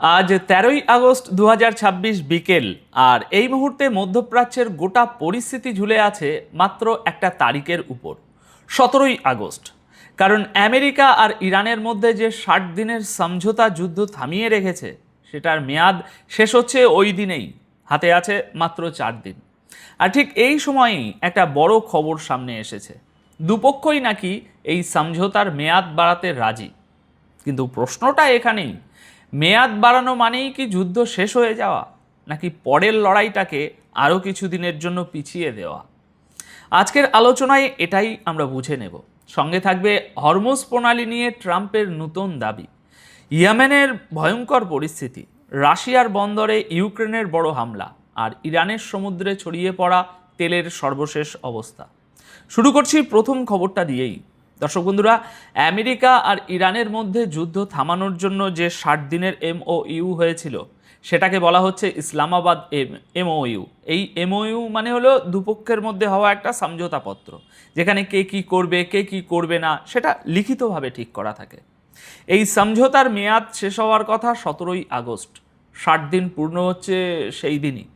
আজ 13ই আগস্ট 2026 বিকেল। আর এই মুহূর্তে মধ্যপ্রাচ্যের গোটা পরিস্থিতি ঝুলে আছে মাত্র একটা তারিখের উপর, 17ই আগস্ট। কারণ আমেরিকা আর ইরানের মধ্যে যে 60 দিনের সমঝোতা যুদ্ধ থামিয়ে রেখেছে, সেটার মেয়াদ শেষ হচ্ছে ওই দিনেই। হাতে আছে মাত্র 4 দিন। আর ঠিক এই সময়েই একটা বড় খবর সামনে এসেছে। দুপক্ষই নাকি এই সমঝোতার মেয়াদ বাড়াতে রাজি। কিন্তু প্রশ্নটা এখানেই, মেয়াদ বাড়ানো মানেই কি যুদ্ধ শেষ হয়ে যাওয়া, নাকি পরের লড়াইটাকে আরও কিছু দিনের জন্য পিছিয়ে দেওয়া? আজকের আলোচনায় এটাই আমরা বুঝে নেব। সঙ্গে থাকবে হরমুজ প্রণালী নিয়ে ট্রাম্পের নতুন দাবি, ইয়েমেনের ভয়ঙ্কর পরিস্থিতি, রাশিয়ার বন্দরে ইউক্রেনের বড় হামলা, আর ইরানের সমুদ্রে ছড়িয়ে পড়া তেলের সর্বশেষ অবস্থা। শুরু করছি প্রথম খবরটা দিয়েই। দর্শক বন্ধুরা, আমেরিকা আর ইরানের মধ্যে যুদ্ধ থামানোর জন্য যে 60 দিনের MOU হয়েছিল, সেটাকে বলা হচ্ছে ইসলামাবাদ MOU। এই MOU মানে হলো দুপক্ষের মধ্যে হওয়া একটা সমঝোতাপত্র, যেখানে কে কি করবে কে কি করবে না সেটা লিখিতভাবে ঠিক করা থাকে। এই সমঝোতার মেয়াদ শেষ হওয়ার কথা 17ই আগস্ট। 60 দিন পূর্ণ হচ্ছে সেই দিনই।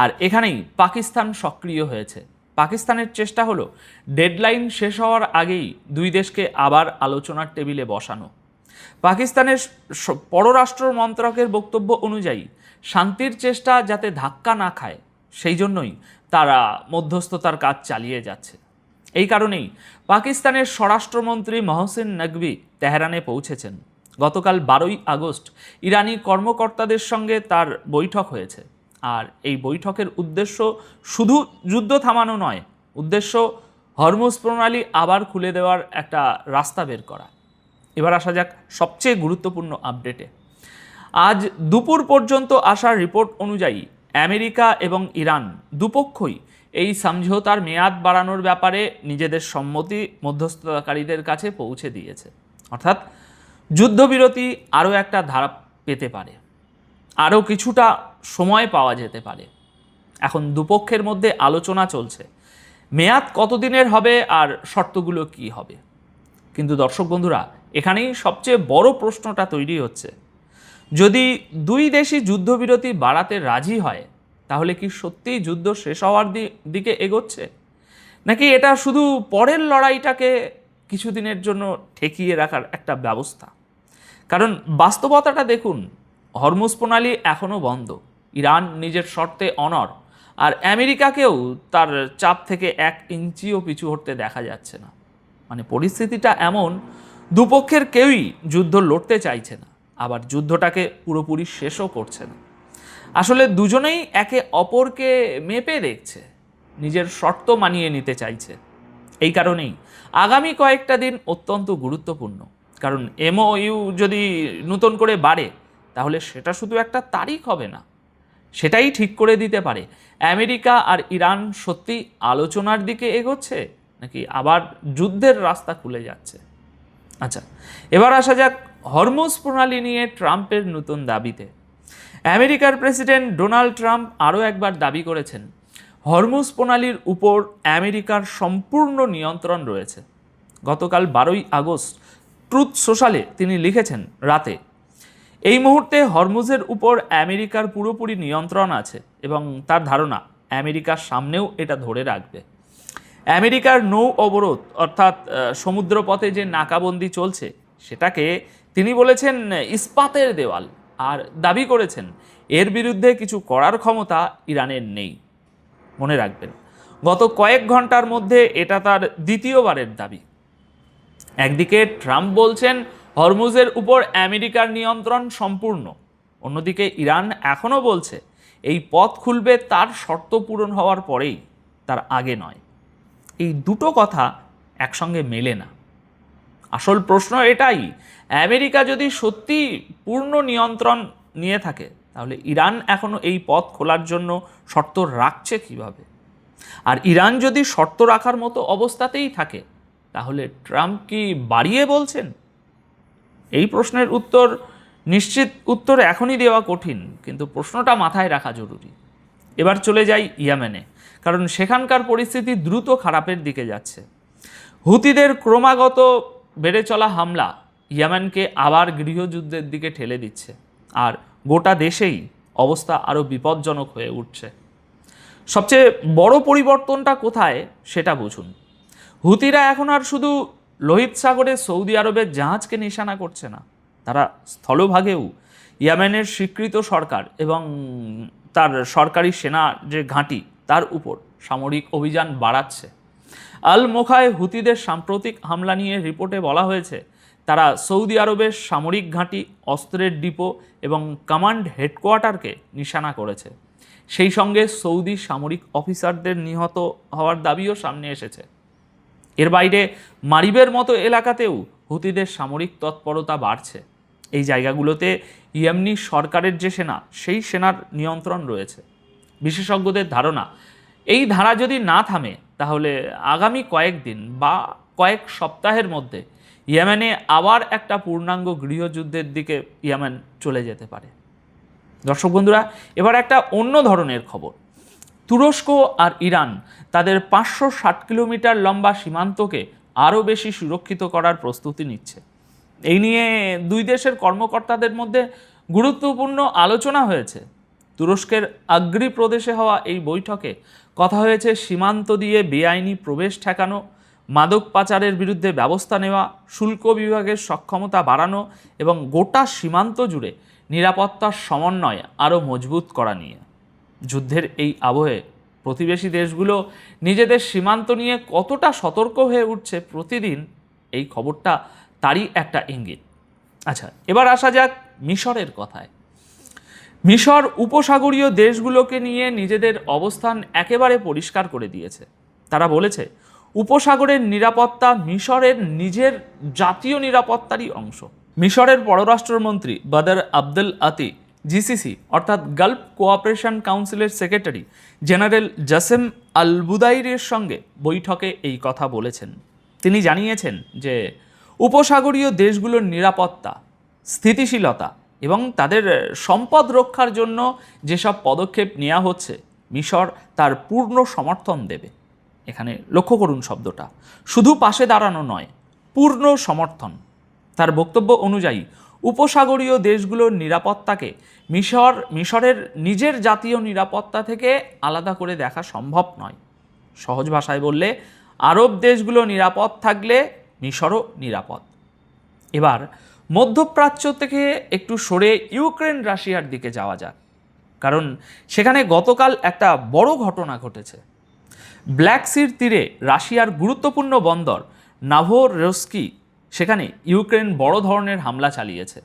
আর এখানেই পাকিস্তান সক্রিয় হয়েছে। পাকিস্তানের চেষ্টা হলো ডেডলাইন শেষ হওয়ার আগেই দুই দেশকে আবার আলোচনার টেবিলে বসানো। পাকিস্তানের পররাষ্ট্র মন্ত্রকের বক্তব্য অনুযায়ী শান্তির চেষ্টা যাতে ধাক্কা না খায়, সেই জন্যই তারা মধ্যস্থতার কাজ চালিয়ে যাচ্ছে। এই কারণেই পাকিস্তানের স্বরাষ্ট্রমন্ত্রী মহসিন নকভি তেহরানে পৌঁছেছেন। গতকাল 12ই আগস্ট ইরানি কর্মকর্তাদের সঙ্গে তার বৈঠক হয়েছে। আর এই বৈঠকের উদ্দেশ্য শুধু যুদ্ধ থামানো নয়, উদ্দেশ্য হরমুজ প্রণালী আবার খুলে দেওয়ার একটা রাস্তা বের করা। এবার আসা যাক সবচেয়ে গুরুত্বপূর্ণ আপডেটে। আজ দুপুর পর্যন্ত আসা রিপোর্ট অনুযায়ী আমেরিকা এবং ইরান দুপক্ষই এই সমঝোতার মেয়াদ বাড়ানোর ব্যাপারে নিজেদের সম্মতি মধ্যস্থতাকারীদের কাছে পৌঁছে দিয়েছে। অর্থাৎ যুদ্ধবিরতি আরও একটা ধারা পেতে পারে, আরও কিছুটা সময় পাওয়া যেতে পারে। এখন দুপক্ষের মধ্যে আলোচনা চলছে, মেয়াদ কতদিনের হবে আর শর্তগুলো কি হবে। কিন্তু দর্শক বন্ধুরা, এখানেই সবচেয়ে বড় প্রশ্নটা তৈরি হচ্ছে, যদি দুই দেশই যুদ্ধবিরতি বাড়াতে রাজি হয়, তাহলে কি সত্যিই যুদ্ধ শেষ হওয়ার দিকে এগোচ্ছে, নাকি এটা শুধু পরের লড়াইটাকে কিছুদিনের জন্য ঠেকিয়ে রাখার একটা ব্যবস্থা? কারণ বাস্তবতাটা দেখুন, হরমুজ প্রণালী এখনও বন্ধ, ইরান নিজের শর্তে অনড়, আর আমেরিকাকেও তার চাপ থেকে 1 ইঞ্চিও পিছু হটতে দেখা যাচ্ছে না। মানে পরিস্থিতিটা এমন, দুপক্ষের কেউই যুদ্ধ লড়তে চাইছে না, আবার যুদ্ধটাকে পুরোপুরি শেষও করছে না। আসলে দুজনেই একে অপরকে মেপে দেখছে, নিজের শর্ত মানিয়ে নিতে চাইছে। এই কারণেই আগামী কয়েকটা দিন অত্যন্ত গুরুত্বপূর্ণ। কারণ MOU যদি নতুন করে বাড়ে, তাহলে সেটা শুধু একটা তারিখ হবে না, সেটাই ঠিক করে দিতে পারে আমেরিকা আর ইরান সত্যি আলোচনার দিকে এগোচ্ছে, নাকি আবার যুদ্ধের রাস্তা খুলে যাচ্ছে। আচ্ছা, এবার আসা যাক হরমুজ প্রণালী নিয়ে ট্রাম্পের নতুন দাবিতে। আমেরিকার প্রেসিডেন্ট ডোনাল্ড ট্রাম্প আরও একবার দাবি করেছেন, হরমুজ প্রণালীর উপর আমেরিকার সম্পূর্ণ নিয়ন্ত্রণ রয়েছে। গতকাল 12ই আগস্ট ট্রুথ সোশ্যালে তিনি লিখেছেন রাতে, এই মুহূর্তে হরমুজের উপর আমেরিকার পুরোপুরি নিয়ন্ত্রণ আছে এবং তার ধারণা আমেরিকার সামনেও এটা ধরে রাখবে। আমেরিকার নৌ অবরোধ অর্থাৎ সমুদ্রপথে যে নাকাবন্দি চলছে, সেটাকে তিনি বলেছেন ইস্পাতের দেওয়াল, আর দাবি করেছেন এর বিরুদ্ধে কিছু করার ক্ষমতা ইরানের নেই। মনে রাখবেন, গত কয়েক ঘন্টার মধ্যে এটা তার দ্বিতীয়বারের দাবি। একদিকে ট্রাম্প বলছেন হরমুজের উপর আমেরিকার নিয়ন্ত্রণ সম্পূর্ণ, অন্যদিকে ইরান এখনও বলছে এই পথ খুলবে তার শর্ত পূরণ হওয়ার পরেই, তার আগে নয়। এই দুটো কথা একসঙ্গে মেলে না। আসল প্রশ্ন এটাই, আমেরিকা যদি সত্যি পূর্ণ নিয়ন্ত্রণ নিয়ে থাকে, তাহলে ইরান এখনও এই পথ খোলার জন্য শর্ত রাখছে কিভাবে? আর ইরান যদি শর্ত রাখার মতো অবস্থাতেই থাকে, তাহলে ট্রাম্প কি বাড়িয়ে বলছেন? এই প্রশ্নের নিশ্চিত উত্তর এখনই দেওয়া কঠিন, কিন্তু প্রশ্নটা মাথায় রাখা জরুরি। এবার চলে যাই ইয়েমেনে, কারণ সেখানকার পরিস্থিতি দ্রুত খারাপের দিকে যাচ্ছে। হুতিদের ক্রমাগত বেড়ে চলা হামলা ইয়েমেনকে আবার গৃহযুদ্ধের দিকে ঠেলে দিচ্ছে। আর গোটা দেশেই অবস্থা আরও বিপজ্জনক হয়ে উঠছে। সবচেয়ে বড় পরিবর্তনটা কোথায় সেটা বুঝুন। হুতিরা এখন আর শুধু লোহিত সাগরে সৌদি আরবের জাহাজকে নিশানা করছে না, তারা স্থলভাগেও ইয়েমেনের স্বীকৃত সরকার এবং তার সরকারি সেনা যে ঘাঁটি তার উপর সামরিক অভিযান বাড়াচ্ছে। আল মোখায় হুতিদের সাম্প্রতিক হামলা নিয়ে রিপোর্টে বলা হয়েছে তারা সৌদি আরবের সামরিক ঘাঁটি, অস্ত্রের ডিপো এবং কমান্ড হেডকোয়ার্টারকে নিশানা করেছে। সেই সঙ্গে সৌদি সামরিক অফিসারদের নিহত হওয়ার দাবিও সামনে এসেছে। এর বাইরে মারিবের মতো এলাকাতেও হুতিদের সামরিক তৎপরতা বাড়ছে। এই জায়গাগুলোতে ইয়েমেনি সরকারের যে সেনা, সেই সেনার নিয়ন্ত্রণ রয়েছে। বিশেষজ্ঞদের ধারণা, এই ধারা যদি না থামে তাহলে আগামী কয়েকদিন বা কয়েক সপ্তাহের মধ্যে ইয়েমেনে আবার একটা পূর্ণাঙ্গ গৃহযুদ্ধের দিকে ইয়েমেন চলে যেতে পারে। দর্শক বন্ধুরা, এবার একটা অন্য ধরনের খবর। তুরস্ক আর ইরান তাদের 560 কিলোমিটার লম্বা সীমান্তকে আরও বেশি সুরক্ষিত করার প্রস্তুতি নিচ্ছে। এই নিয়ে দুই দেশের কর্মকর্তাদের মধ্যে গুরুত্বপূর্ণ আলোচনা হয়েছে। তুরস্কের আগ্রি প্রদেশে হওয়া এই বৈঠকে কথা হয়েছে সীমান্ত দিয়ে বেআইনি প্রবেশ ঠেকানো, মাদক পাচারের বিরুদ্ধে ব্যবস্থা নেওয়া, শুল্ক বিভাগের সক্ষমতা বাড়ানো এবং গোটা সীমান্ত জুড়ে নিরাপত্তার সমন্বয় আরও মজবুত করা নিয়ে। যুদ্ধের এই আবহে প্রতিবেশী দেশগুলো নিজেদের সীমান্ত নিয়ে কতটা সতর্ক হয়ে উঠছে প্রতিদিন, এই খবরটা তারই একটা ইঙ্গিত। আচ্ছা, এবার আসা যাক মিশরের কথায়। মিশর উপসাগরীয় দেশগুলোকে নিয়ে নিজেদের অবস্থান একেবারে পরিষ্কার করে দিয়েছে। তারা বলেছে উপসাগরের নিরাপত্তা মিশরের নিজের জাতীয় নিরাপত্তারই অংশ। মিশরের পররাষ্ট্রমন্ত্রী বদর আব্দুল আতি জিসিসি অর্থাৎ গালফ কোঅপারেশন কাউন্সিলের সেক্রেটারি জেনারেল জাসেম আল বুদাইরের সঙ্গে বৈঠকে এই কথা বলেছেন। তিনি জানিয়েছেন যে উপসাগরীয় দেশগুলোর নিরাপত্তা, স্থিতিশীলতা এবং তাদের সম্পদ রক্ষার জন্য যেসব পদক্ষেপ নেওয়া হচ্ছে মিশর তার পূর্ণ সমর্থন দেবে। এখানে লক্ষ্য করুন শব্দটা, শুধু পাশে দাঁড়ানো নয়, পূর্ণ সমর্থন। তার বক্তব্য অনুযায়ী উপসাগরীয় দেশগুলোর নিরাপত্তাকে মিশরের নিজের জাতীয় নিরাপত্তা থেকে আলাদা করে দেখা সম্ভব নয়। সহজ ভাষায় বললে, আরব দেশগুলো নিরাপদ থাকলে মিশরও নিরাপদ। এবার মধ্যপ্রাচ্য থেকে একটু সরে ইউক্রেন রাশিয়ার দিকে যাওয়া যাক, কারণ সেখানে গতকাল একটা বড় ঘটনা ঘটেছে। ব্ল্যাক সির তীরে রাশিয়ার গুরুত্বপূর্ণ বন্দর নাভোরোস্কি, সেখানে ইউক্রেন বড় ধরনের হামলা চালিয়েছে।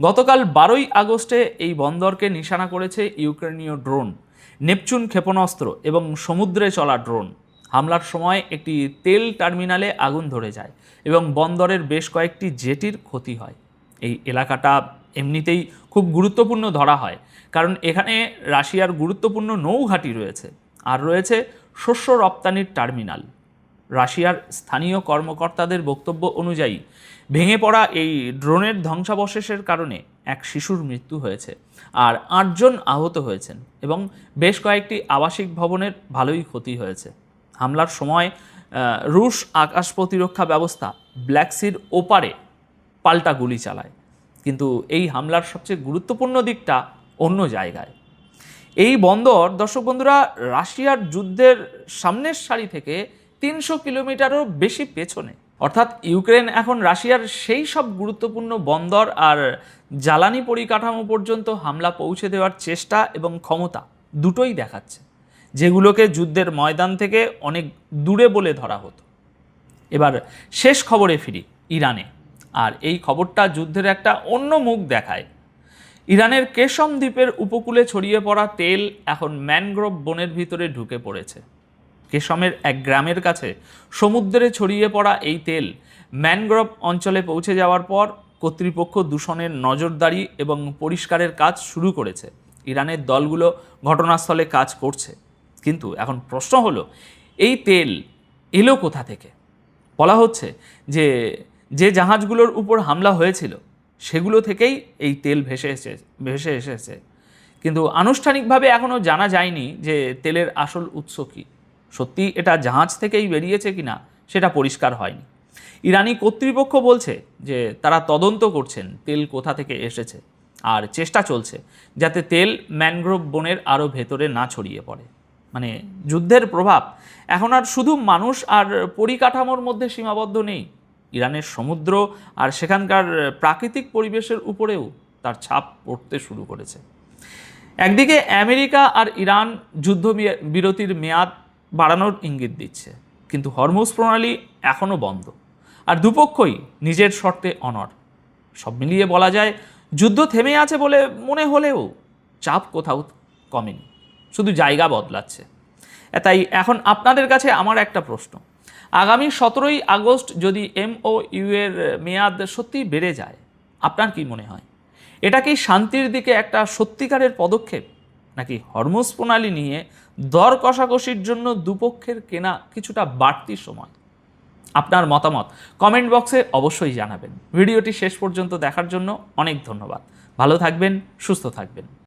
গতকাল 12ই আগস্টে এই বন্দরকে নিশানা করেছে ইউক্রেনীয় ড্রোন, নেপচুন ক্ষেপণাস্ত্র এবং সমুদ্রে চলা ড্রোন। হামলার সময় একটি তেল টার্মিনালে আগুন ধরে যায় এবং বন্দরের বেশ কয়েকটি জেটির ক্ষতি হয়। এই এলাকাটা এমনিতেই খুব গুরুত্বপূর্ণ ধরা হয়, কারণ এখানে রাশিয়ার গুরুত্বপূর্ণ নৌঘাঁটি রয়েছে আর রয়েছে শস্য রপ্তানির টার্মিনাল। রাশিয়ার স্থানীয় কর্মকর্তাদের বক্তব্য অনুযায়ী ভেঙে পড়া এই ড্রোনের ধ্বংসাবশেষের কারণে এক শিশুর মৃত্যু হয়েছে আর 8 জন আহত হয়েছেন এবং বেশ কয়েকটি আবাসিক ভবনের ভালোই ক্ষতি হয়েছে। হামলার সময় রুশ আকাশ প্রতিরক্ষা ব্যবস্থা ব্ল্যাক সির ওপারে পাল্টা গুলি চালায়, কিন্তু এই হামলার সবচেয়ে গুরুত্বপূর্ণ দিকটা অন্য জায়গায়। এই বন্দর, দর্শক বন্ধুরা, রাশিয়ার যুদ্ধের সামনের সারি থেকে 300 কিলোমিটারও বেশি পেছনে। অর্থাৎ ইউক্রেন এখন রাশিয়ার সেই সব গুরুত্বপূর্ণ বন্দর আর জ্বালানি পরিকাঠামো পর্যন্ত হামলা পৌঁছে দেওয়ার চেষ্টা এবং ক্ষমতা দুটোই দেখাচ্ছে, যেগুলোকে যুদ্ধের ময়দান থেকে অনেক দূরে বলে ধরা হতো। এবার শেষ খবরে ফিরি, ইরানে। আর এই খবরটা যুদ্ধের একটা অন্য মুখ দেখায়। ইরানের কেশম দ্বীপের উপকূলে ছড়িয়ে পড়া তেল এখন ম্যানগ্রোভ বনের ভিতরে ঢুকে পড়েছে। কেশমের এক গ্রামের কাছে সমুদ্রে ছড়িয়ে পড়া এই তেল ম্যানগ্রোভ অঞ্চলে পৌঁছে যাওয়ার পর কর্তৃপক্ষ দূষণের নজরদারি এবং পরিষ্কারের কাজ শুরু করেছে। ইরানের দলগুলো ঘটনাস্থলে কাজ করছে, কিন্তু এখন প্রশ্ন হলো এই তেল এলো কোথা থেকে? বলা হচ্ছে যে জাহাজগুলোর উপর হামলা হয়েছিল সেগুলো থেকেই এই তেল ভেসে এসেছে, কিন্তু আনুষ্ঠানিকভাবে এখনও জানা যায়নি যে তেলের আসল উৎস কী। সত্যি এটা জাহাজ থেকেই বেরিয়েছে কিনা সেটা পরিষ্কার হয়নি। ইরানি কর্তৃপক্ষ বলছে যে তারা তদন্ত করছেন তেল কোথা থেকে এসেছে। আর চেষ্টা চলছে যাতে তেল ম্যানগ্রোভ বনের আরও ভেতরে না ছড়িয়ে পড়ে। মানে যুদ্ধের প্রভাব এখন আর শুধু মানুষ আর পরিকাঠামোর মধ্যে সীমাবদ্ধ নেই, ইরানের সমুদ্র আর সেখানকার প্রাকৃতিক পরিবেশের উপরেও তার ছাপ পড়তে শুরু করেছে। একদিকে আমেরিকা আর ইরান বিরতির মেয়াদ বাড়ানোর ইঙ্গিত দিচ্ছে, কিন্তু হরমুজ প্রণালী এখনও বন্ধ আর দুপক্ষই নিজের শর্তে অনড়। সব মিলিয়ে বলা যায় যুদ্ধ থেমে আছে বলে মনে হলেও চাপ কোথাও কমেনি, শুধু জায়গা বদলাচ্ছে। তাই এখন আপনাদের কাছে আমার একটা প্রশ্ন, আগামী 17ই আগস্ট যদি MOU এর মেয়াদ সত্যিই বেড়ে যায়, আপনার কি মনে হয় এটা কি শান্তির দিকে একটা সত্যিকারের পদক্ষেপ, নাকি হরমুজ প্রণালী নিয়ে দর কষাকষির জন্য দুপক্ষের কেনা কিছুটা বাড়তি সময়? আপনার মতামত কমেন্ট বক্সে অবশ্যই জানাবেন। ভিডিওটি শেষ পর্যন্ত দেখার জন্য অনেক ধন্যবাদ। ভালো থাকবেন, সুস্থ থাকবেন।